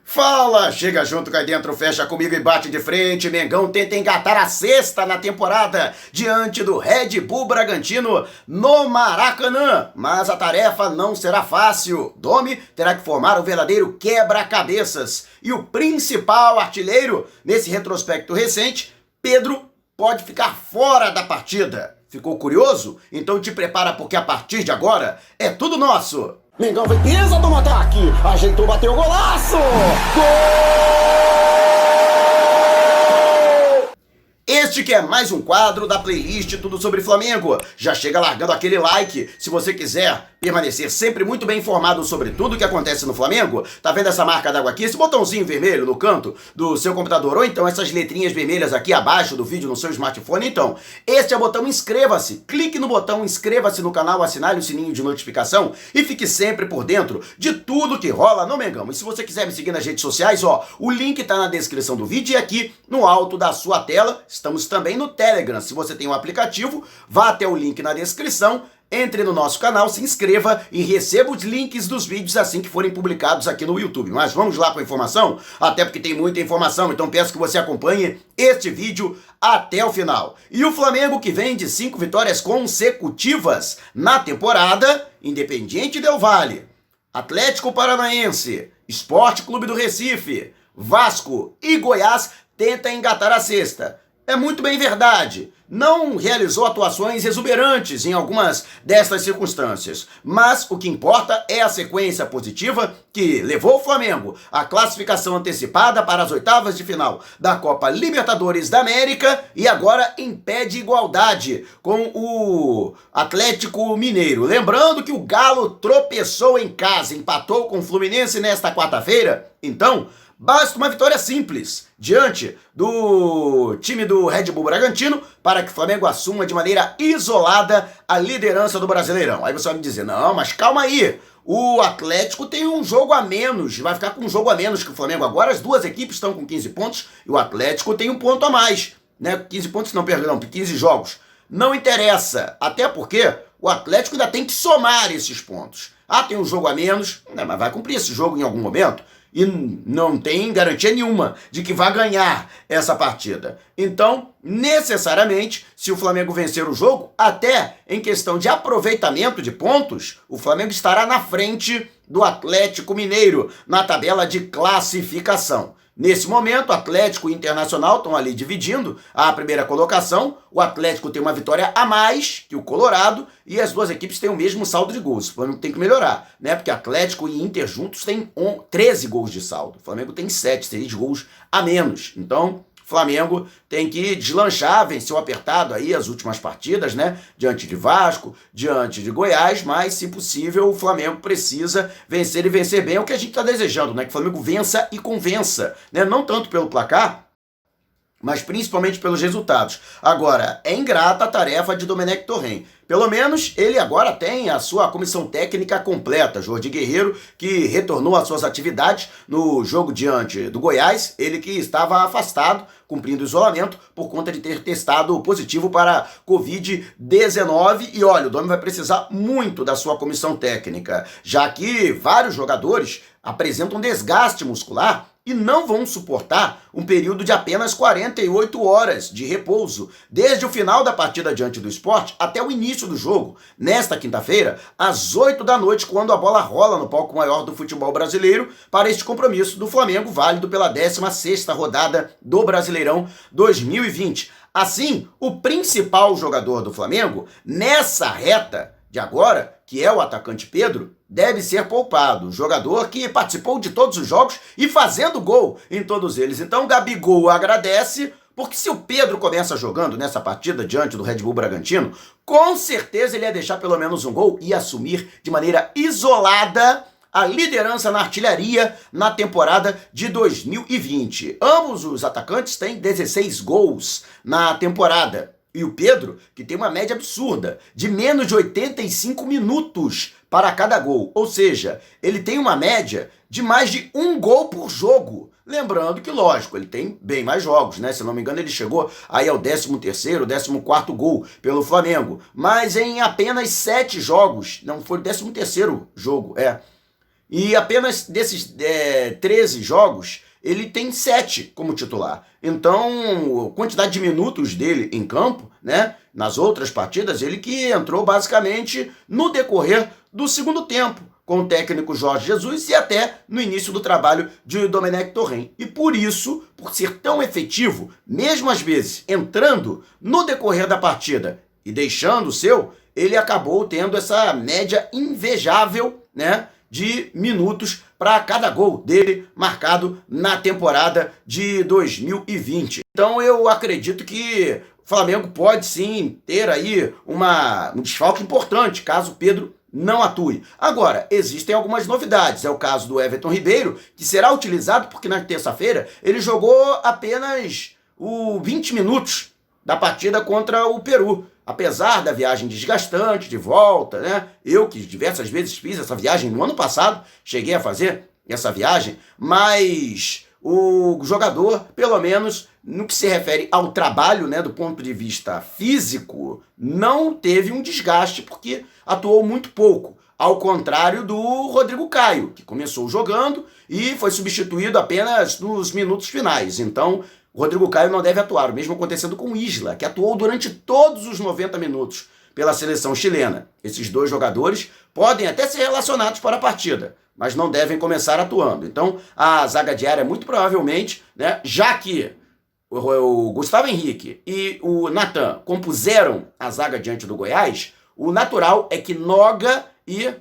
Fala, chega junto, cai dentro, fecha comigo e bate de frente. Mengão tenta engatar a sexta na temporada diante do Red Bull Bragantino no Maracanã. Mas a tarefa não será fácil. Domi terá que formar o verdadeiro quebra-cabeças. E o principal artilheiro nesse retrospecto recente, Pedro, pode ficar fora da partida. Ficou curioso? Então te prepara porque a partir de agora é tudo nosso. Mengão vem pisa do ataque, ajeitou, bateu o golaço! Gol! Este que é mais um quadro da playlist Tudo Sobre Flamengo. Já chega largando aquele like se você quiser permanecer sempre muito bem informado sobre tudo o que acontece no Flamengo. Tá vendo essa marca d'água aqui? Esse botãozinho vermelho no canto do seu computador, ou então essas letrinhas vermelhas aqui abaixo do vídeo no seu smartphone. Então, este é o botão inscreva-se. Clique no botão inscreva-se no canal, assinale o sininho de notificação e fique sempre por dentro de tudo que rola no Mengão. E se você quiser me seguir nas redes sociais, o link tá na descrição do vídeo e aqui no alto da sua tela. Estamos também no Telegram. Se você tem um aplicativo, vá até o link na descrição, entre no nosso canal, se inscreva e receba os links dos vídeos assim que forem publicados aqui no YouTube. Mas vamos lá com a informação, até porque tem muita informação, então peço que você acompanhe este vídeo até o final. E o Flamengo, que vem de 5 vitórias consecutivas na temporada, Independiente Del Valle, Atlético Paranaense, Sport Clube do Recife, Vasco e Goiás, tenta engatar a sexta. É muito bem verdade, não realizou atuações exuberantes em algumas dessas circunstâncias, mas o que importa é a sequência positiva que levou o Flamengo à classificação antecipada para as oitavas de final da Copa Libertadores da América e agora impede igualdade com o Atlético Mineiro. Lembrando que o Galo tropeçou em casa, empatou com o Fluminense nesta quarta-feira, então basta uma vitória simples diante do time do Red Bull Bragantino para que o Flamengo assuma de maneira isolada a liderança do Brasileirão. Aí você vai me dizer, não, mas calma aí, o Atlético tem um jogo a menos, vai ficar com um jogo a menos que o Flamengo agora, as duas equipes estão com 15 pontos e o Atlético tem um ponto a mais, né? 15 pontos não, perdão, 15 jogos. Não interessa, até porque o Atlético ainda tem que somar esses pontos. Tem um jogo a menos, né, mas vai cumprir esse jogo em algum momento. E não tem garantia nenhuma de que vai ganhar essa partida. Então, necessariamente, se o Flamengo vencer o jogo, até em questão de aproveitamento de pontos, o Flamengo estará na frente do Atlético Mineiro na tabela de classificação. Nesse momento, Atlético e Internacional estão ali dividindo a primeira colocação. O Atlético tem uma vitória a mais que o Colorado e as duas equipes têm o mesmo saldo de gols. O Flamengo tem que melhorar, né? Porque Atlético e Inter juntos têm 13 gols de saldo. O Flamengo tem 7, 6 gols a menos. Então, o Flamengo tem que deslanchar, venceu apertado aí as últimas partidas, né? Diante de Vasco, diante de Goiás, mas, se possível, o Flamengo precisa vencer e vencer bem. É o que a gente está desejando, né? Que o Flamengo vença e convença, né? Não tanto pelo placar, mas principalmente pelos resultados. Agora, é ingrata a tarefa de Domenech Torrent. Pelo menos ele agora tem a sua comissão técnica completa. Jordi Guerreiro, que retornou às suas atividades no jogo diante do Goiás, ele que estava afastado, cumprindo isolamento, por conta de ter testado positivo para Covid-19. E olha, o Domi vai precisar muito da sua comissão técnica, já que vários jogadores apresentam desgaste muscular e não vão suportar um período de apenas 48 horas de repouso, desde o final da partida diante do Sport até o início do jogo, nesta quinta-feira, às 8 da noite, quando a bola rola no palco maior do futebol brasileiro para este compromisso do Flamengo, válido pela 16ª rodada do Brasileirão 2020. Assim, o principal jogador do Flamengo, nessa reta de agora, que é o atacante Pedro, deve ser poupado. O jogador que participou de todos os jogos e fazendo gol em todos eles. Então o Gabigol agradece, porque se o Pedro começa jogando nessa partida diante do Red Bull Bragantino, com certeza ele ia deixar pelo menos um gol e assumir de maneira isolada a liderança na artilharia na temporada de 2020. Ambos os atacantes têm 16 gols na temporada. E o Pedro, que tem uma média absurda, de menos de 85 minutos para cada gol. Ou seja, ele tem uma média de mais de um gol por jogo. Lembrando que, lógico, ele tem bem mais jogos, né? Se não me engano, ele chegou aí ao 13º, 14º gol pelo Flamengo. Mas em apenas 7 jogos, não foi o 13º jogo, E apenas desses 13 jogos, ele tem 7 como titular. Então, a quantidade de minutos dele em campo, né, nas outras partidas, ele que entrou basicamente no decorrer do segundo tempo, com o técnico Jorge Jesus e até no início do trabalho de Domenech Torrent. E por isso, por ser tão efetivo, mesmo às vezes entrando no decorrer da partida e deixando o seu, ele acabou tendo essa média invejável, né, de minutos para cada gol dele marcado na temporada de 2020. Então eu acredito que o Flamengo pode sim ter aí um desfalque importante caso o Pedro não atue. Agora, existem algumas novidades. É o caso do Everton Ribeiro, que será utilizado porque na terça-feira ele jogou apenas 20 minutos da partida contra o Peru. Apesar da viagem desgastante de volta, né? Eu que diversas vezes fiz essa viagem no ano passado, cheguei a fazer essa viagem, mas o jogador, pelo menos no que se refere ao trabalho, né, do ponto de vista físico, não teve um desgaste porque atuou muito pouco. Ao contrário do Rodrigo Caio, que começou jogando e foi substituído apenas nos minutos finais. Então, o Rodrigo Caio não deve atuar, o mesmo acontecendo com o Isla, que atuou durante todos os 90 minutos pela seleção chilena. Esses dois jogadores podem até ser relacionados para a partida, mas não devem começar atuando. Então, a zaga diária, muito provavelmente, né, já que o Gustavo Henrique e o Natan compuseram a zaga diante do Goiás, o natural é que Noga e,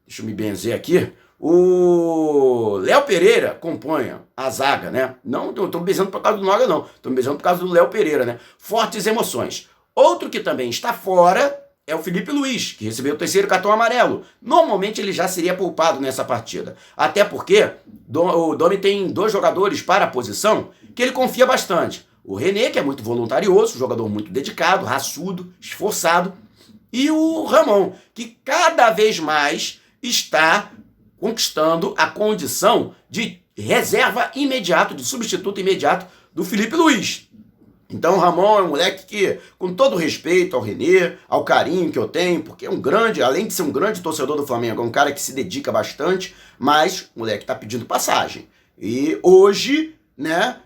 deixa eu me benzer aqui, o Léo Pereira componha a zaga, né? Não estou me benzendo por causa do Noga, não. Estou me benzendo por causa do Léo Pereira, né? Fortes emoções. Outro que também está fora é o Felipe Luiz, que recebeu o terceiro cartão amarelo. Normalmente ele já seria poupado nessa partida. Até porque o Domi tem 2 jogadores para a posição que ele confia bastante. O René, que é muito voluntarioso, jogador muito dedicado, raçudo, esforçado. E o Ramon, que cada vez mais está conquistando a condição de reserva imediato, de substituto imediato do Felipe Luiz. Então o Ramon é um moleque que, com todo respeito ao René, ao carinho que eu tenho, porque é um grande, além de ser um grande torcedor do Flamengo, é um cara que se dedica bastante, mas o moleque está pedindo passagem. E hoje, né,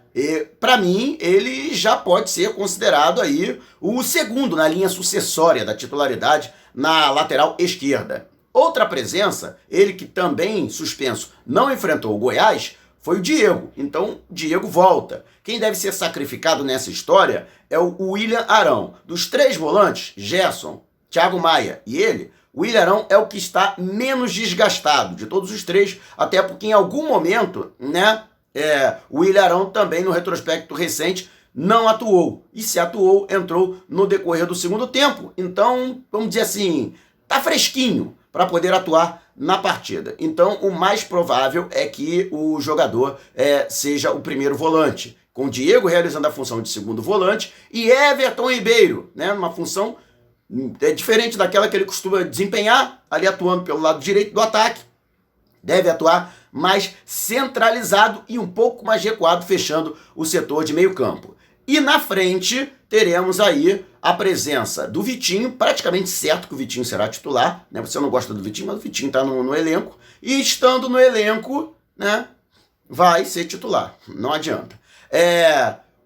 para mim, ele já pode ser considerado aí o segundo na linha sucessória da titularidade na lateral esquerda. Outra presença, ele que também suspenso não enfrentou o Goiás, foi o Diego. Então, Diego volta. Quem deve ser sacrificado nessa história é o William Arão. Dos 3 volantes, Gerson, Thiago Maia e ele, o William Arão é o que está menos desgastado de todos os 3, até porque em algum momento, né, o William Arão também no retrospecto recente não atuou. E se atuou, entrou no decorrer do segundo tempo. Então, vamos dizer assim, tá fresquinho para poder atuar na partida. Então, o mais provável é que o jogador seja o primeiro volante, com o Diego realizando a função de segundo volante e Everton Ribeiro, né, numa função diferente daquela que ele costuma desempenhar, ali atuando pelo lado direito do ataque. Deve atuar mais centralizado e um pouco mais recuado, fechando o setor de meio campo. E na frente teremos aí a presença do Vitinho, praticamente certo que o Vitinho será titular, né? Você não gosta do Vitinho, mas o Vitinho está no elenco. E estando no elenco, né, vai ser titular, não adianta.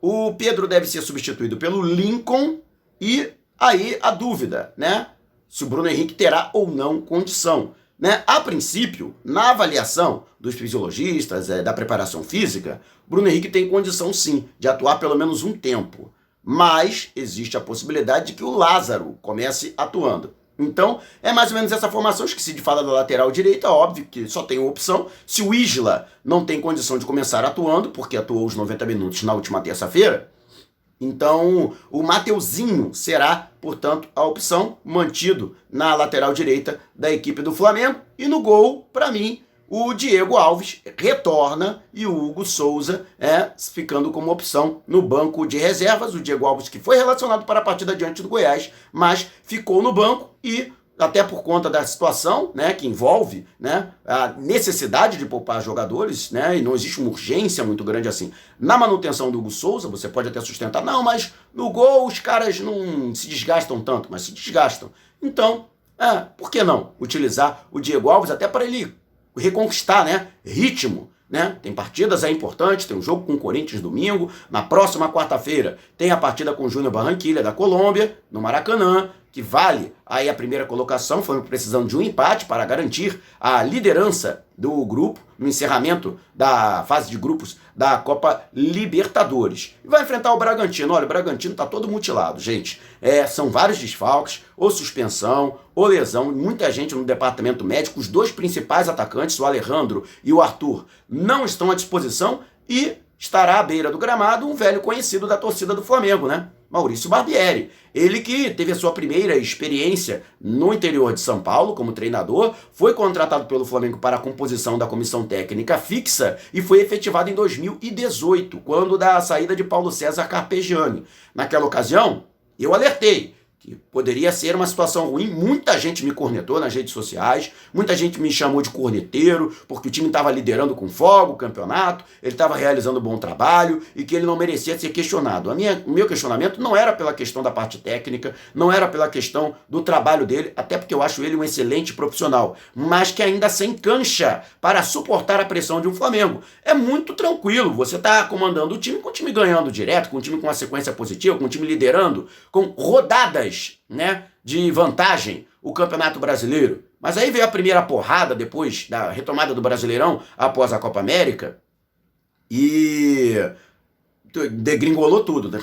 O Pedro deve ser substituído pelo Lincoln e aí a dúvida, né? Se o Bruno Henrique terá ou não condição. Né? A princípio, na avaliação dos fisiologistas, da preparação física, Bruno Henrique tem condição sim de atuar pelo menos um tempo, mas existe a possibilidade de que o Lázaro comece atuando. Então, é mais ou menos essa formação. Acho que se fala da lateral direita, óbvio que só tem uma opção. Se o Isla não tem condição de começar atuando, porque atuou os 90 minutos na última terça-feira, então o Mateuzinho será, portanto, a opção, mantido na lateral direita da equipe do Flamengo. E no gol, para mim, o Diego Alves retorna e o Hugo Souza ficando como opção no banco de reservas. O Diego Alves que foi relacionado para a partida diante do Goiás, mas ficou no banco e, até por conta da situação, né, que envolve, né, a necessidade de poupar jogadores, né, e não existe uma urgência muito grande assim na manutenção do Hugo Souza. Você pode até sustentar, não, mas no gol os caras não se desgastam tanto, mas se desgastam. Então, por que não utilizar o Diego Alves até para ele reconquistar, né, ritmo. Né? Tem partidas aí importantes, tem um jogo com o Corinthians domingo, na próxima quarta-feira tem a partida com o Júnior Barranquilla da Colômbia, no Maracanã, que vale aí a primeira colocação, foi precisando de um empate para garantir a liderança do grupo no encerramento da fase de grupos da Copa Libertadores. E vai enfrentar o Bragantino. Olha, o Bragantino está todo mutilado, gente. São vários desfalques, ou suspensão, ou lesão, muita gente no departamento médico. Os dois principais atacantes, o Alejandro e o Arthur, não estão à disposição e estará à beira do gramado um velho conhecido da torcida do Flamengo, né? Maurício Barbieri. Ele que teve a sua primeira experiência no interior de São Paulo como treinador, foi contratado pelo Flamengo para a composição da comissão técnica fixa e foi efetivado em 2018, quando da saída de Paulo César Carpegiani. Naquela ocasião, eu alertei que poderia ser uma situação ruim. Muita gente me cornetou nas redes sociais, muita gente me chamou de corneteiro, porque o time estava liderando com folga o campeonato, ele estava realizando um bom trabalho e que ele não merecia ser questionado. O meu questionamento não era pela questão da parte técnica, não era pela questão do trabalho dele, até porque eu acho ele um excelente profissional, mas que ainda sem cancha para suportar a pressão de um Flamengo. É muito tranquilo, você está comandando o time com o time ganhando direto, com o time com uma sequência positiva, com o time liderando, com rodadas, né, de vantagem, o Campeonato Brasileiro. Mas aí veio a primeira porrada depois da retomada do Brasileirão após a Copa América e degringolou tudo, né?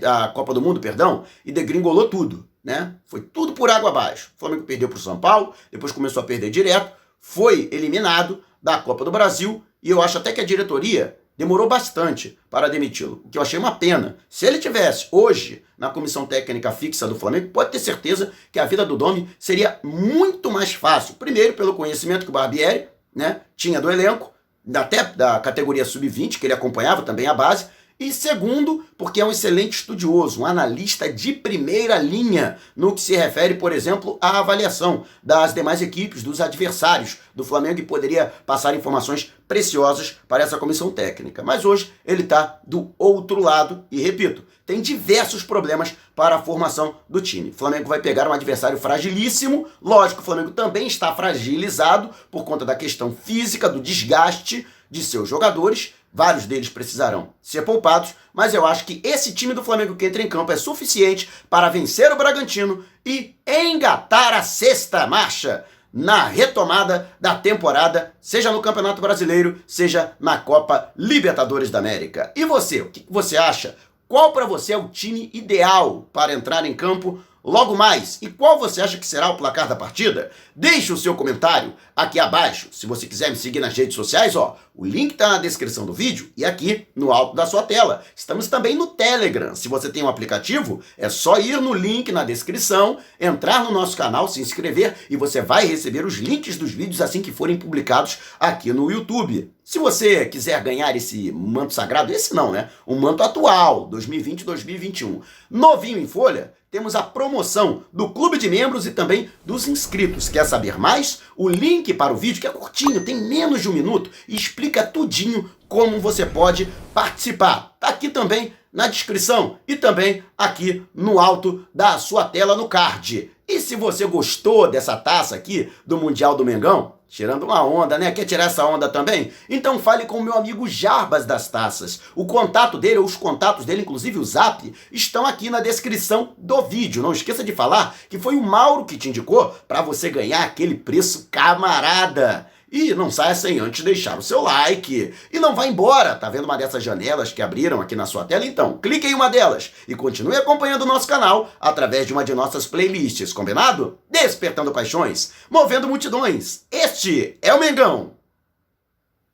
A Copa do Mundo, perdão, e degringolou tudo, né? Foi tudo por água abaixo. O Flamengo perdeu para o São Paulo, depois começou a perder direto, foi eliminado da Copa do Brasil e eu acho até que a diretoria demorou bastante para demiti-lo, o que eu achei uma pena. Se ele tivesse hoje na comissão técnica fixa do Flamengo, pode ter certeza que a vida do Domi seria muito mais fácil. Primeiro, pelo conhecimento que o Barbieri, né, tinha do elenco, até da categoria sub-20, que ele acompanhava também a base. E segundo, porque é um excelente estudioso, um analista de primeira linha no que se refere, por exemplo, à avaliação das demais equipes, dos adversários do Flamengo, e poderia passar informações preciosas para essa comissão técnica. Mas hoje ele está do outro lado e, repito, tem diversos problemas para a formação do time. O Flamengo vai pegar um adversário fragilíssimo. Lógico, o Flamengo também está fragilizado por conta da questão física, do desgaste de seus jogadores. Vários deles precisarão ser poupados, mas eu acho que esse time do Flamengo que entra em campo é suficiente para vencer o Bragantino e engatar a sexta marcha na retomada da temporada, seja no Campeonato Brasileiro, seja na Copa Libertadores da América. E você, o que você acha? Qual para você é o time ideal para entrar em campo logo mais? E qual você acha que será o placar da partida? Deixe o seu comentário aqui abaixo. Se você quiser me seguir nas redes sociais, o link está na descrição do vídeo e aqui no alto da sua tela. Estamos também no Telegram. Se você tem um aplicativo, é só ir no link na descrição, entrar no nosso canal, se inscrever e você vai receber os links dos vídeos assim que forem publicados aqui no YouTube. Se você quiser ganhar esse manto sagrado, esse não, né? O manto atual, 2020-2021, novinho em folha, temos a promoção do clube de membros e também dos inscritos. Quer saber mais? O link para o vídeo, que é curtinho, tem menos de 1 minuto, e explica tudinho como você pode participar. Tá aqui também na descrição e também aqui no alto da sua tela no card. E se você gostou dessa taça aqui do Mundial do Mengão, tirando uma onda, né? Quer tirar essa onda também? Então fale com o meu amigo Jarbas das Taças. O contato dele, ou os contatos dele, inclusive o Zap, estão aqui na descrição do vídeo. Não esqueça de falar que foi o Mauro que te indicou para você ganhar aquele preço camarada. E não saia sem antes deixar o seu like. E não vá embora. Tá vendo uma dessas janelas que abriram aqui na sua tela? Então, clique em uma delas e continue acompanhando o nosso canal através de uma de nossas playlists. Combinado? Despertando paixões, movendo multidões. Este é o Mengão.